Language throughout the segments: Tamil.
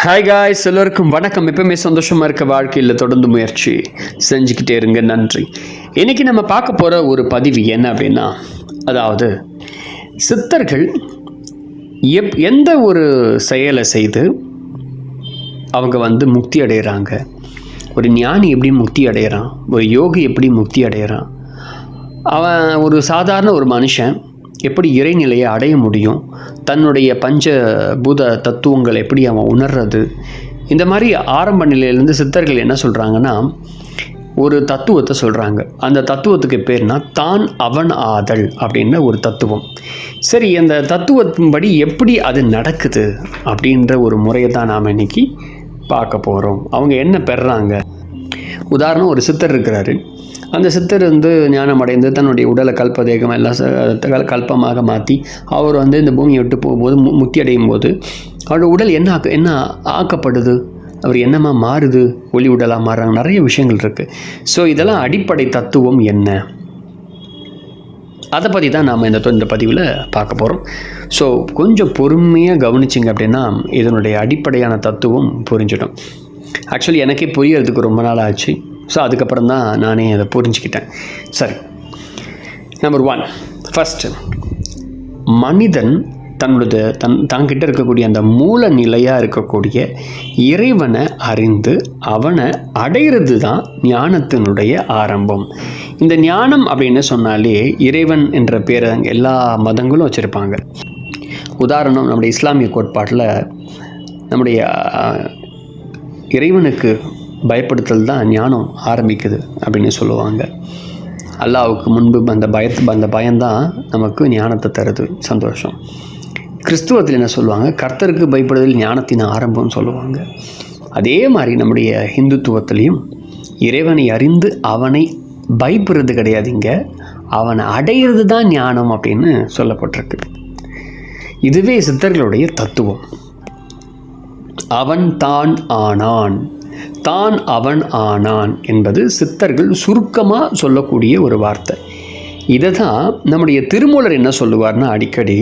ஹாய் காய்ஸ், எல்லோருக்கும் வணக்கம். எப்பவுமே சந்தோஷமாக இருக்க வாழ்க்கையில் தொடர்ந்து முயற்சி செஞ்சுக்கிட்டே இருங்க. நன்றி. இன்றைக்கி நம்ம பார்க்க போகிற ஒரு பதிவு என்ன அப்படின்னா, அதாவது சித்தர்கள் எந்த ஒரு செயலை செய்து அவங்க முக்தி அடைகிறாங்க, ஒரு ஞானி எப்படி முக்தி அடைகிறான், ஒரு யோகி எப்படி முக்தி அடைகிறான், அவன் ஒரு சாதாரண ஒரு மனுஷன் எப்படி இறைநிலையை அடைய முடியும், தன்னுடைய பஞ்ச பூத தத்துவங்கள் எப்படி அவன் உணர்றது, இந்த மாதிரி ஆரம்ப நிலையிலேருந்து சித்தர்கள் என்ன சொல்கிறாங்கன்னா, ஒரு தத்துவத்தை சொல்கிறாங்க. அந்த தத்துவத்துக்கு பேர்னா தான் அவன் ஆதல் அப்படின்ற ஒரு தத்துவம். சரி, அந்த தத்துவத்தின்படி எப்படி அது நடக்குது அப்படின்ற ஒரு முறையை தான் நாம் இன்னைக்கு பார்க்க போகிறோம். அவங்க என்ன பெறுறாங்க. உதாரணம், ஒரு சித்தர் இருக்கிறாரு. அந்த சித்தர் ஞானம் அடைந்து தன்னுடைய உடலை கல்பதேகம் எல்லாம் கல்பமாக மாற்றி அவர் இந்த பூமியை விட்டு போகும்போது முக்தி அடையும் போது அவரோட உடல் என்ன ஆக்கப்படுது, அவர் என்னமா மாறுது, ஒளி உடலாக மாறுறாங்க, நிறைய விஷயங்கள் இருக்குது. ஸோ இதெல்லாம் அடிப்படை தத்துவம் என்ன, அதை பற்றி தான் நாம் இந்த பதிவில் பார்க்க போகிறோம். ஸோ கொஞ்சம் பொறுமையாக கவனிச்சிங்க அப்படின்னா இதனுடைய அடிப்படையான தத்துவம் புரிஞ்சிடும். ஆக்சுவலி எனக்கே புரியறதுக்கு ரொம்ப நாள் ஆச்சு. ஸோ அதுக்கப்புறம் தான் நானே அதை புரிஞ்சுக்கிட்டேன். சரி, நம்பர் 1, ஃபஸ்ட்டு மனிதன் தன்கிட்ட இருக்கக்கூடிய அந்த மூல நிலையாக இருக்கக்கூடிய இறைவனை அறிந்து அவனை அடைகிறது தான் ஞானத்தினுடைய ஆரம்பம். இந்த ஞானம் அப்படின்னு சொன்னாலே இறைவன் என்ற பேரை எல்லா மதங்களும் வச்சுருப்பாங்க. உதாரணம், நம்முடைய இஸ்லாமிய கோட்பாட்டில் நம்முடைய இறைவனுக்கு பயப்படுத்தல் தான் ஞானம் ஆரம்பிக்குது அப்படின்னு சொல்லுவாங்க. அல்லாஹ்வுக்கு முன்பு அந்த பயம்தான் நமக்கு ஞானத்தை தருது, சந்தோஷம். கிறிஸ்துவத்தில் என்ன சொல்லுவாங்க, கர்த்தருக்கு பயப்படுதல் ஞானத்தின் ஆரம்பம்னு சொல்லுவாங்க. அதே மாதிரி நம்முடைய ஹிந்துத்துவத்திலையும் இறைவனை அறிந்து அவனை பயப்படுறது கிடையாதுங்க, அவனை அடையிறது தான் ஞானம் அப்படின்னு சொல்லப்பட்டிருக்கு. இதுவே சித்தர்களுடைய தத்துவம். அவன் தான் ஆனான், தான் அவன் ஆனான் என்பது சித்தர்கள் சுருக்கமாக சொல்லக்கூடிய ஒரு வார்த்தை. இதை தான் நம்முடைய திருமூலர் என்ன சொல்லுவார்னா, அடிக்கடி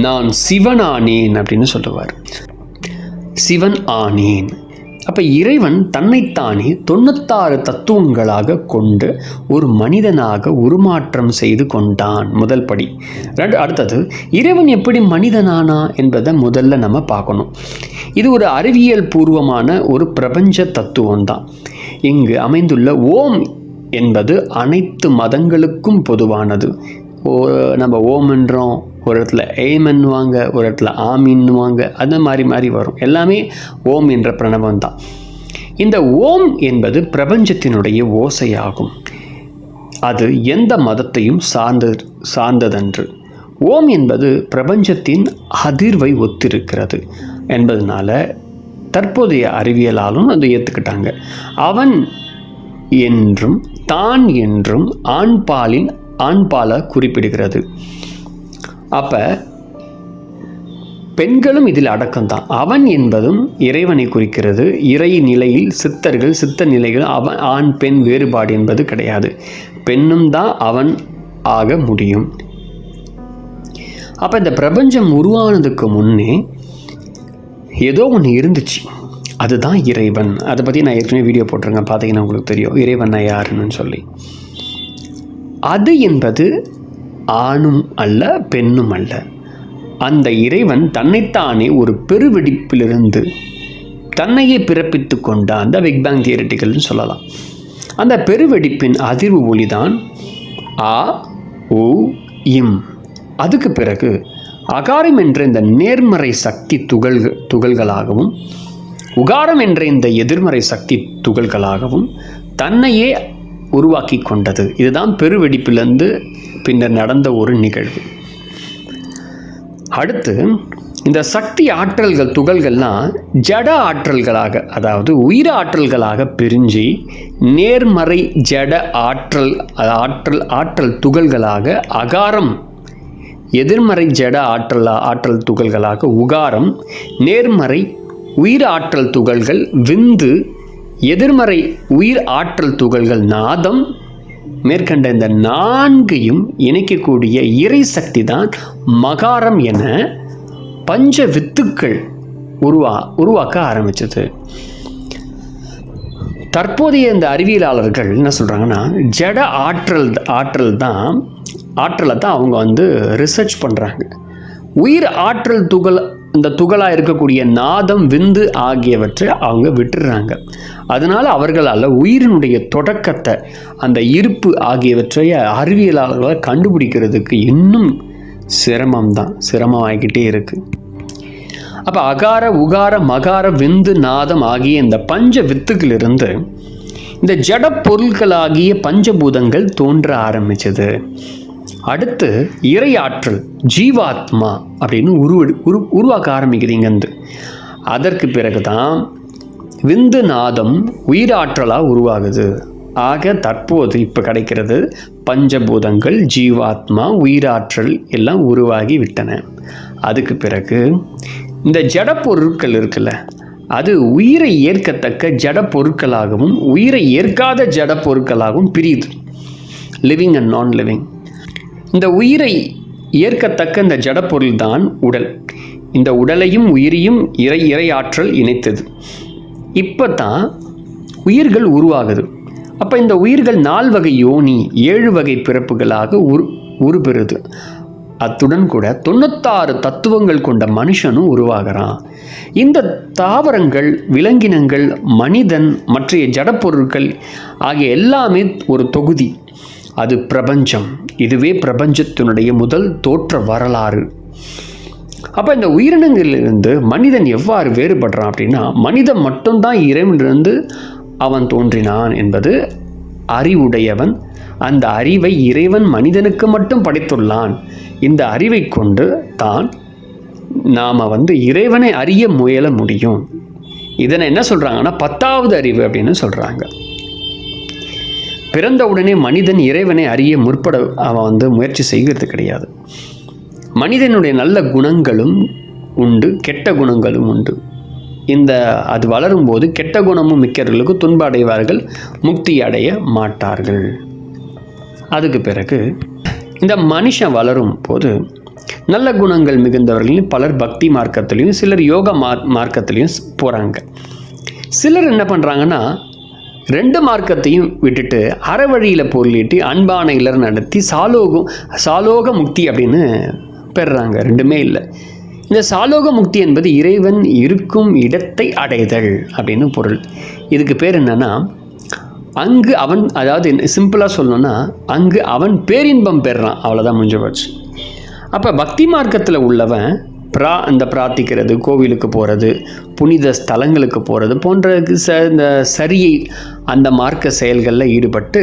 நான் சிவன் ஆனேன் அப்படின்னு சொல்லுவார். சிவன் ஆனேன். அப்போ இறைவன் தன்னைத்தானே 96 தத்துவங்களாக கொண்டு ஒரு மனிதனாக உருமாற்றம் செய்து கொண்டான், முதல் படி. அடுத்தது, இறைவன் எப்படி மனிதனானா என்பதை முதல்ல நம்ம பார்க்கணும். இது ஒரு அறிவியல் பூர்வமான ஒரு பிரபஞ்ச தத்துவம் தான். இங்கு அமைந்துள்ள ஓம் என்பது அனைத்து மதங்களுக்கும் பொதுவானது. நம்ம ஓம் என்றோம், ஒரு இடத்துல ஏமன்னுவாங்க, ஒரு இடத்துல ஆமின்னுவாங்க, அந்த மாதிரி வரும். எல்லாமே ஓம் என்ற பிரணவம் தான். இந்த ஓம் என்பது பிரபஞ்சத்தினுடைய ஓசையாகும். அது எந்த மதத்தையும் சார்ந்ததன்று. ஓம் என்பது பிரபஞ்சத்தின் அதிர்வை ஒத்திருக்கிறது என்பதனால தற்போதைய அறிவியலாலும் அதை ஏற்றுக்கிட்டாங்க. அவன் என்றும் தான் என்றும் ஆண்பாலை குறிப்பிடுகிறது. அப்போ பெண்களும் இதில் அடக்கம்தான். அவன் என்பதும் இறைவனை குறிக்கிறது. இறை நிலையில் சித்த நிலைகள் அவன் ஆண் பெண் வேறுபாடு என்பது கிடையாது. பெண்ணும் தான் அவன் ஆக முடியும். அப்போ இந்த பிரபஞ்சம் உருவானதுக்கு முன்னே ஏதோ ஒன்று இருந்துச்சு, அதுதான் இறைவன். அதை பற்றி நான் ஏற்கனவே வீடியோ போட்டிருக்கேன், பார்த்தீங்கன்னா உங்களுக்கு தெரியும் இறைவன் யாருன்னு சொல்லி. அது என்பது ஆணும் அல்ல பெண்ணும் அல்ல. அந்த இறைவன் தன்னைத்தானே ஒரு பெருவெடிப்பிலிருந்து தன்னையே பிறப்பித்து கொண்ட அந்த பிக் பேங் தியரிட்டிகள்னு சொல்லலாம். அந்த பெருவெடிப்பின் அதிர்வு ஒளிதான் ஆ உ இம். அதுக்கு பிறகு அகாரம் என்ற இந்த நேர்மறை சக்தி துகள்களாகவும் உகாரம் என்ற இந்த எதிர்மறை சக்தி துகள்களாகவும் தன்னையே உருவாக்கி கொண்டது. இதுதான் பெருவெடிப்பிலிருந்து பின்னர் நடந்த ஒரு நிகழ்வு. அடுத்து, இந்த சக்தி ஆற்றல்கள் துகள்கள்லாம் ஜட ஆற்றல்களாக, அதாவது உயிர் ஆற்றல்களாக பிரிஞ்சு நேர்மறை ஜட ஆற்றல் துகள்களாக அகாரம், எதிர்மறை ஜட ஆற்றல் துகள்களாக உகாரம், நேர்மறை உயிர் ஆற்றல் துகள்கள் விந்து, எதிர்மறை உயிர் ஆற்றல் துகள்கள் நாதம், மேற்கண்ட இந்த 4ஐயும் இணைக்கக்கூடிய இறை சக்தி தான் மகாரம் என பஞ்ச வித்துக்கள் உருவாக்க ஆரம்பிச்சது. தற்போதைய இந்த அறிவியலாளர்கள் என்ன சொல்கிறாங்கன்னா, ஜட ஆற்றலை தான் அவங்க வந்து ரிசர்ச் பண்ணுறாங்க. உயிர் ஆற்றல் இந்த துகளாக இருக்கக்கூடிய நாதம், விந்து ஆகியவற்றை அவங்க விட்டுடுறாங்க. அதனால் அவர்களால் உயிரினுடைய தொடக்கத்தை, அந்த இருப்பு ஆகியவற்றை அறிவியலாளர்களால் கண்டுபிடிக்கிறதுக்கு இன்னும் சிரமமாகிக்கிட்டே இருக்குது. அப்போ அகார, உகார, மகார, விந்து, நாதம் ஆகிய இந்த பஞ்ச வித்துக்களிலிருந்து இந்த ஜட பொருட்களாகிய பஞ்சபூதங்கள் தோன்ற ஆரம்பிச்சது. அடுத்து இறை ஆற்றல், ஜீவாத்மா அப்படின்னு உருவாக்க ஆரம்பிக்கிறீங்க. அதற்கு பிறகுதான் விந்து, நாதம் உயிராற்றலாக உருவாகுது. ஆக தற்போது இப்போ கிடைக்கிறது பஞ்சபூதங்கள், ஜீவாத்மா, உயிராற்றல் எல்லாம் உருவாகி விட்டன. அதுக்கு பிறகு இந்த ஜட பொருட்கள் இருக்குல்ல, அது உயிரை ஏற்கத்தக்க ஜட பொருட்களாகவும் உயிரை ஏற்காத ஜட பொருட்களாகவும் பிரியுது. Living and non living. இந்த உயிரை ஏற்கத்தக்க இந்த ஜடப்பொருள் தான் உடல். இந்த உடலையும் உயிரையும் இறை ஆற்றல் இணைத்தது. இப்போ தான் உயிர்கள் உருவாகுது. அப்போ இந்த உயிர்கள் 4 வகை யோனி, 7 வகை பிறப்புகளாக உருப்பெறுது. அத்துடன் கூட 96 தத்துவங்கள் கொண்ட மனுஷனும் உருவாகிறான். இந்த தாவரங்கள், விலங்கினங்கள், மனிதன், மற்ற ஜடப்பொருட்கள் ஆகிய எல்லாமே ஒரு தொகுதி. அது பிரபஞ்சம். இதுவே பிரபஞ்சத்தினுடைய முதல் தோற்ற வரலாறு. அப்போ இந்த உயிரினங்களிலிருந்து மனிதன் எவ்வாறு வேறுபடுறான் அப்படின்னா, மனிதன் மட்டும்தான் இறைவனிலிருந்து அவன் தோன்றினான் என்பது அறிவுடையவன். அந்த அறிவை இறைவன் மனிதனுக்கு மட்டும் படைத்துள்ளான். இந்த அறிவை கொண்டு தான் நாம் இறைவனை அறிய முயல முடியும். இதனை என்ன சொல்கிறாங்கன்னா 10வது அறிவு அப்படின்னு சொல்கிறாங்க. பிறந்தவுடனே மனிதன் இறைவனை அறிய அவன் முயற்சி செய்கிறது கிடையாது. மனிதனுடைய நல்ல குணங்களும் உண்டு, கெட்ட குணங்களும் உண்டு. அது வளரும்போது கெட்ட குணமும் மிக்கவர்களுக்கு துன்ப அடைவார்கள், முக்தி அடைய மாட்டார்கள். அதுக்கு பிறகு இந்த மனுஷன் வளரும் போது நல்ல குணங்கள் மிகுந்தவர்களையும் பலர் பக்தி மார்க்கத்திலையும், சிலர் யோக மார்க்கத்திலையும் போகிறாங்க. சிலர் என்ன பண்ணுறாங்கன்னா 2 மார்க்கத்தையும் விட்டுட்டு அறவழியில் பொருளிட்டு அன்பான இல்லர் நடத்தி சாலோக முக்தி அப்படின்னு பெறுறாங்க. 2மே இல்லை. இந்த சாலோக முக்தி என்பது இறைவன் இருக்கும் இடத்தை அடைதல் அப்படின்னு பொருள். இதுக்கு பேர் என்னன்னா, அங்கு அவன், அதாவது சிம்பிளாக சொல்லணும்னா, அங்கு அவன் பேரின்பம் பெறுறான். அவ்வளோதான், முடிஞ்சு போச்சு. அப்போ பக்தி மார்க்கத்தில் உள்ளவன் இந்த பிரார்த்திக்கிறது, கோவிலுக்கு போகிறது, புனித ஸ்தலங்களுக்கு போகிறது போன்ற இந்த சரியை அந்த மார்க்க செயல்களில் ஈடுபட்டு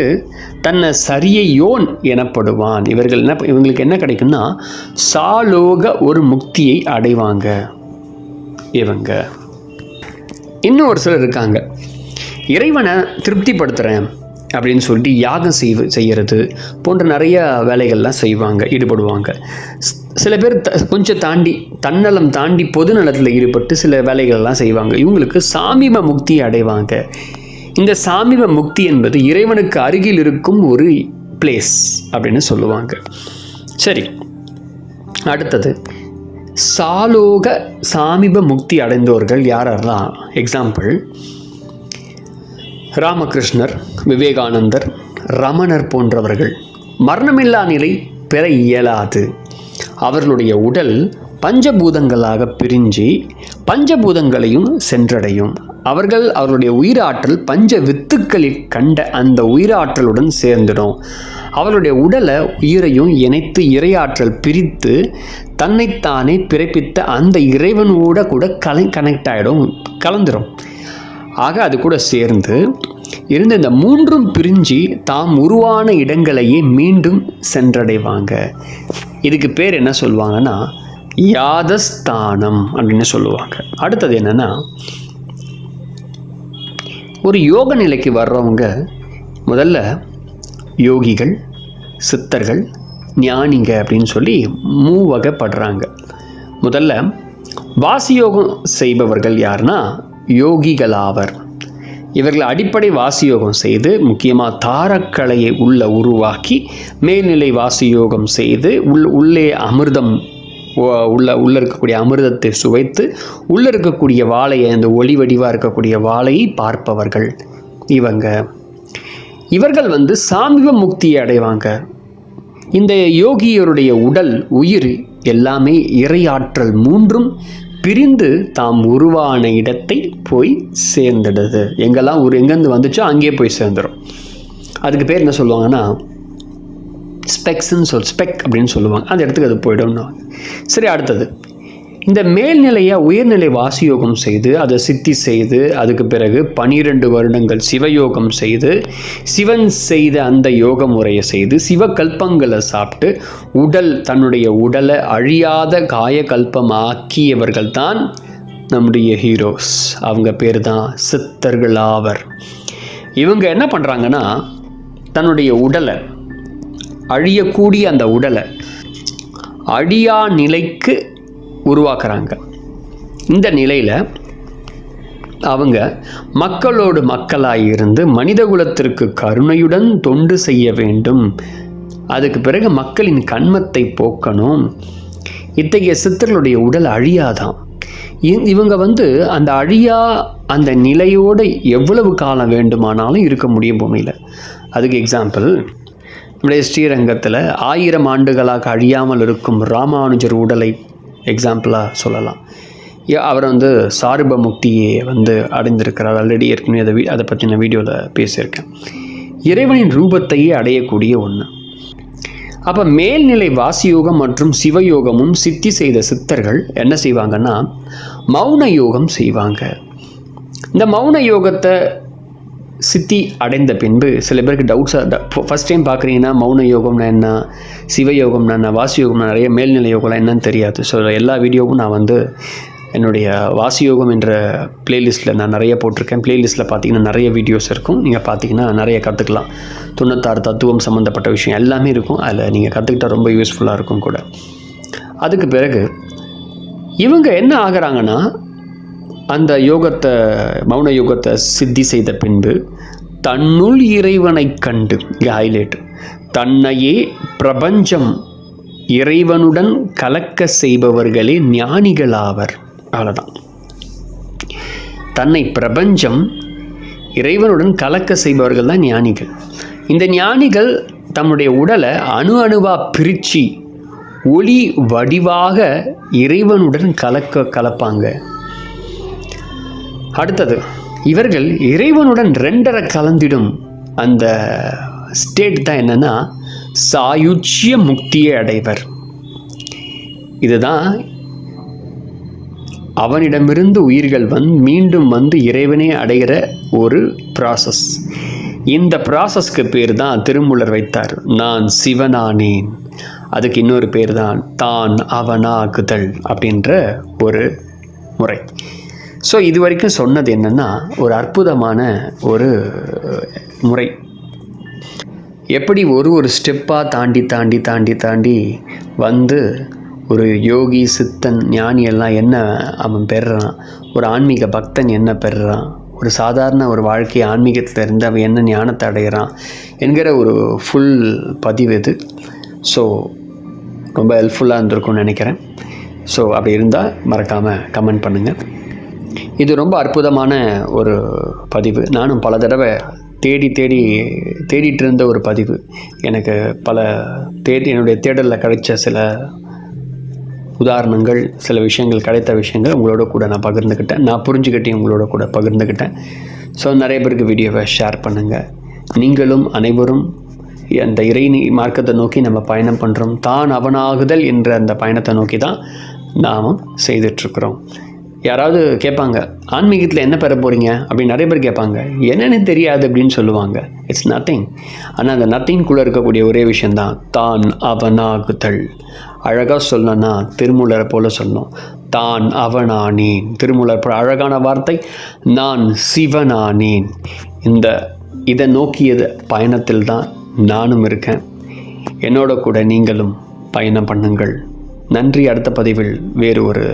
தன்னை சரியையோன் எனப்படுவான். இவங்களுக்கு என்ன கிடைக்கும்னா சாலோக ஒரு முக்தியை அடைவாங்க இவங்க. இன்னும் ஒரு சிலர் இருக்காங்க, இறைவனை திருப்திப்படுத்துகிறேன் அப்படின்னு சொல்லிட்டு யாகம் செய்கிறது போன்ற நிறைய வேலைகள்லாம் ஈடுபடுவாங்க. சில பேர் கொஞ்சம் தன்னலம் தாண்டி பொது நலத்தில் ஈடுபட்டு சில வேலைகள்லாம் செய்வாங்க. இவங்களுக்கு சாமீப முக்தி அடைவாங்க. இந்த சாமீப முக்தி என்பது இறைவனுக்கு அருகில் இருக்கும் ஒரு பிளேஸ் அப்படின்னு சொல்லுவாங்க. சரி, அடுத்தது சாமீப முக்தி அடைந்தவர்கள் யாரெல்லாம்? எக்ஸாம்பிள், ராமகிருஷ்ணர், விவேகானந்தர், ரமணர் போன்றவர்கள் மரணமில்லா நிலை பெற இயலாது. அவர்களுடைய உடல் பஞ்சபூதங்களாக பிரிஞ்சு பஞ்சபூதங்களையும் சென்றடையும். அவர்களுடைய உயிராற்றல் பஞ்ச வித்துக்களில் கண்ட அந்த உயிராற்றலுடன் சேர்ந்துடும். அவளுடைய உடலை உயிரையும் இணைத்து இறையாற்றல் பிரித்து தன்னைத்தானே பிறப்பித்த அந்த இறைவனோட கூட கனெக்ட் ஆகிடும், கலந்துடும். ஆக அது கூட சேர்ந்து இருந்த இந்த 3ம் பிரிஞ்சு தாம் உருவான இடங்களையே மீண்டும் சென்றடைவாங்க. இதுக்கு பேர் என்ன சொல்லுவாங்கன்னா யாதஸ்தானம் அப்படின்னு சொல்லுவாங்க. அடுத்தது என்னன்னா, ஒரு யோக நிலைக்கு வர்றவங்க முதல்ல யோகிகள், சித்தர்கள், ஞானிங்க அப்படின்னு சொல்லி 3 வகைப்படுறாங்க. முதல்ல வாசியோகம் செய்பவர்கள் யாருன்னா யோகிகளாவர். இவர்கள் அடிப்படை வாசியோகம் செய்து முக்கியமாக தாரக்கலையை உருவாக்கி மேல்நிலை வாசியோகம் செய்து உள்ளே அமிர்தம் உள்ளே இருக்கக்கூடிய அமிர்தத்தை சுவைத்து உள்ளே இருக்கக்கூடிய வாழையை, அந்த ஒளி வடிவாக இருக்கக்கூடிய வாழையை பார்ப்பவர்கள் இவர்கள் சாமீப முக்தியை அடைவாங்க. இந்த யோகியருடைய உடல், உயிர் எல்லாமே இறையாற்றல் மூன்றும் பிரிந்து தாம் உருவான இடத்தை போய் சேர்ந்துடுது. எங்கேருந்து வந்துச்சோ அங்கேயே போய் சேர்ந்துடும். அதுக்கு பேர் என்ன சொல்லுவாங்கன்னா ஸ்பெக் அப்படின்னு சொல்லுவாங்க. அந்த இடத்துக்கு அது போய்டும். சரி, அடுத்தது இந்த மேல்நிலையாக உயர்நிலை வாசியோகம் செய்து அதை சித்தி செய்து அதுக்கு பிறகு 12 வருடங்கள் சிவயோகம் செய்து சிவன் செய்த அந்த யோக முறையை செய்து சிவகல்பங்களை சாப்பிட்டு தன்னுடைய உடலை அழியாத காயகல்பமாக்கியவர்கள் தான் நம்முடைய ஹீரோஸ். அவங்க பேர் தான் சித்தர்கள் ஆவர். இவங்க என்ன பண்ணுறாங்கன்னா தன்னுடைய உடலை, அழியக்கூடிய அந்த உடலை அழியா நிலைக்கு உருவாக்குறாங்க. இந்த நிலையில் அவங்க மக்களோடு மக்களாக இருந்து மனித குலத்திற்கு கருணையுடன் தொண்டு செய்ய வேண்டும். அதுக்கு பிறகு மக்களின் கண்மத்தை போக்கணும். இத்தகைய சித்தர்களுடைய உடல் அழியாதான். இவங்க அந்த அழியா அந்த நிலையோடு எவ்வளவு காலம் வேண்டுமானாலும் இருக்க முடியும் பூமியில். அதுக்கு எக்ஸாம்பிள் நம்முடைய ஸ்ரீரங்கத்தில் 1000 ஆண்டுகளாக அழியாமல் இருக்கும் ராமானுஜர் உடலை எக்ஸாம்பிளாக சொல்லலாம். அவர் சாரூப முக்தியை அடைந்திருக்கிறார். ஆல்ரெடி ஏற்கனவே அதை பற்றின வீடியோவில் பேசியிருக்கேன். இறைவனின் ரூபத்தையே அடையக்கூடிய ஒன்று. அப்போ மேல்நிலை வாசியோகம் மற்றும் சிவயோகமும் சித்தி செய்த சித்தர்கள் என்ன செய்வாங்கன்னா மௌன யோகம் செய்வாங்க. இந்த மௌன யோகத்தை சித்தி அடைந்த பின்பு சில பேருக்கு டவுட்ஸாக ஃபஸ்ட் டைம் பார்க்குறீங்கன்னா மௌன யோகம்னா என்ன, சிவயோகம்னா என்ன, வாசியோகம்னா நிறைய மேல்நிலை யோகம்லாம் என்னன்னு தெரியாது. ஸோ எல்லா வீடியோவும் நான் என்னுடைய வாசியோகம் என்ற பிளேலிஸ்ட்டில் நான் நிறைய போட்டிருக்கேன். பிளேலிஸ்ட்டில் பார்த்தீங்கன்னா நிறைய வீடியோஸ் இருக்கும். நீங்கள் பார்த்தீங்கன்னா நிறைய கற்றுக்கலாம். 96 தத்துவம் சம்மந்தப்பட்ட விஷயம் எல்லாமே இருக்கும். அதில் நீங்கள் கற்றுக்கிட்டால் ரொம்ப யூஸ்ஃபுல்லாக இருக்கும் கூட. அதுக்கு பிறகு இவங்க என்ன ஆகிறாங்கன்னா அந்த யோகத்தை, மௌன யோகத்தை சித்தி செய்த பின்பு தன்னுள் இறைவனை கண்டு, ஹைலைட், தன்னையே பிரபஞ்சம் இறைவனுடன் கலக்க செய்பவர்களே ஞானிகளாவர். அவ்வளோதான். தன்னை பிரபஞ்சம் இறைவனுடன் கலக்க செய்பவர்கள் தான் ஞானிகள். இந்த ஞானிகள் தம்முடைய உடலை அணுவாக பிரித்து ஒளி வடிவாக இறைவனுடன் கலப்பாங்க. அடுத்தது இவர்கள் இறைவனுடன் 2 கலந்திடும் அந்த ஸ்டேட் தான் என்னன்னா சாயுச்சிய முக்தியை அடைவர். இதுதான் அவனிடமிருந்து உயிர்கள் மீண்டும் இறைவனே அடைகிற ஒரு ப்ராசஸ். இந்த ப்ராசஸ்க்கு பேர் தான் திருமூலர் வைத்தார், நான் சிவனானேன். அதுக்கு இன்னொரு பேர் தான் தான் அவனாகுதல் அப்படின்ற ஒரு முறை. ஸோ இது வரைக்கும் சொன்னது என்னென்னா ஒரு அற்புதமான ஒரு முறை. எப்படி ஒரு ஸ்டெப்பாக தாண்டி ஒரு யோகி, சித்தன், ஞானி எல்லாம் என்ன அவன் பெறுறான், ஒரு ஆன்மீக பக்தன் என்ன பெறுறான், ஒரு சாதாரண ஒரு வாழ்க்கை ஆன்மீகத்தில் இருந்து அவன் என்ன ஞானத்தை அடைகிறான் என்கிற ஒரு ஃபுல் பதிவு இது. ஸோ ரொம்ப ஹெல்ப்ஃபுல்லாக இருந்திருக்கும்னு நினைக்கிறேன். ஸோ அப்படி இருந்தால் மறக்காமல் கமெண்ட் பண்ணுங்கள். இது ரொம்ப அற்புதமான ஒரு பதிவு. நானும் பல தடவை தேடிட்டு இருந்த ஒரு பதிவு. எனக்கு என்னுடைய தேடலில் கிடைச்ச சில உதாரணங்கள், சில விஷயங்கள், கிடைத்த விஷயங்கள் உங்களோட கூட நான் பகிர்ந்துக்கிட்டேன். நான் புரிஞ்சுக்கிட்டேன், உங்களோட கூட பகிர்ந்துக்கிட்டேன். ஸோ நிறைய பேருக்கு வீடியோவை ஷேர் பண்ணுங்கள். நீங்களும் அனைவரும் அந்த இறை மார்க்கத்தை நோக்கி நம்ம பயணம் பண்ணுறோம். தான் அவனாகுதல் என்ற அந்த பயணத்தை நோக்கி தான் நாமும் செய்துட்ருக்குறோம். யாராவது கேட்பாங்க, ஆன்மீகத்தில் என்ன பெற போகிறீங்க அப்படின்னு நிறைய பேர் கேட்பாங்க. என்னென்னு தெரியாது அப்படின்னு சொல்லுவாங்க. It's nothing. ஆனால் அந்த நத்திங்குள்ளே இருக்கக்கூடிய ஒரே விஷயந்தான் தான் அவனாகுதல். அழகாக சொல்லணும்னா திருமூலரை போல சொல்லணும், தான் அவனானேன். திருமூலர் அழகான வார்த்தை, நான் சிவனானேன். இதை நோக்கியது பயணத்தில் தான் நானும் இருக்கேன். என்னோட கூட நீங்களும் பயணம் பண்ணுங்கள். நன்றி. அடுத்த பதிவில் வேறு ஒரு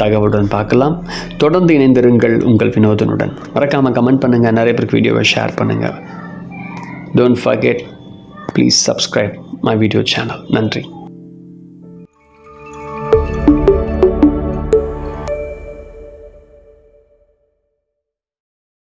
தகவலுடன் பார்க்கலாம். தொடர்ந்து இணைந்திருங்கள் உங்கள் வினோதனுடன். மறக்காமல் கமெண்ட் பண்ணுங்கள், நிறைய பேருக்கு வீடியோவை ஷேர் பண்ணுங்கள். Don't forget, please subscribe my video channel. நன்றி.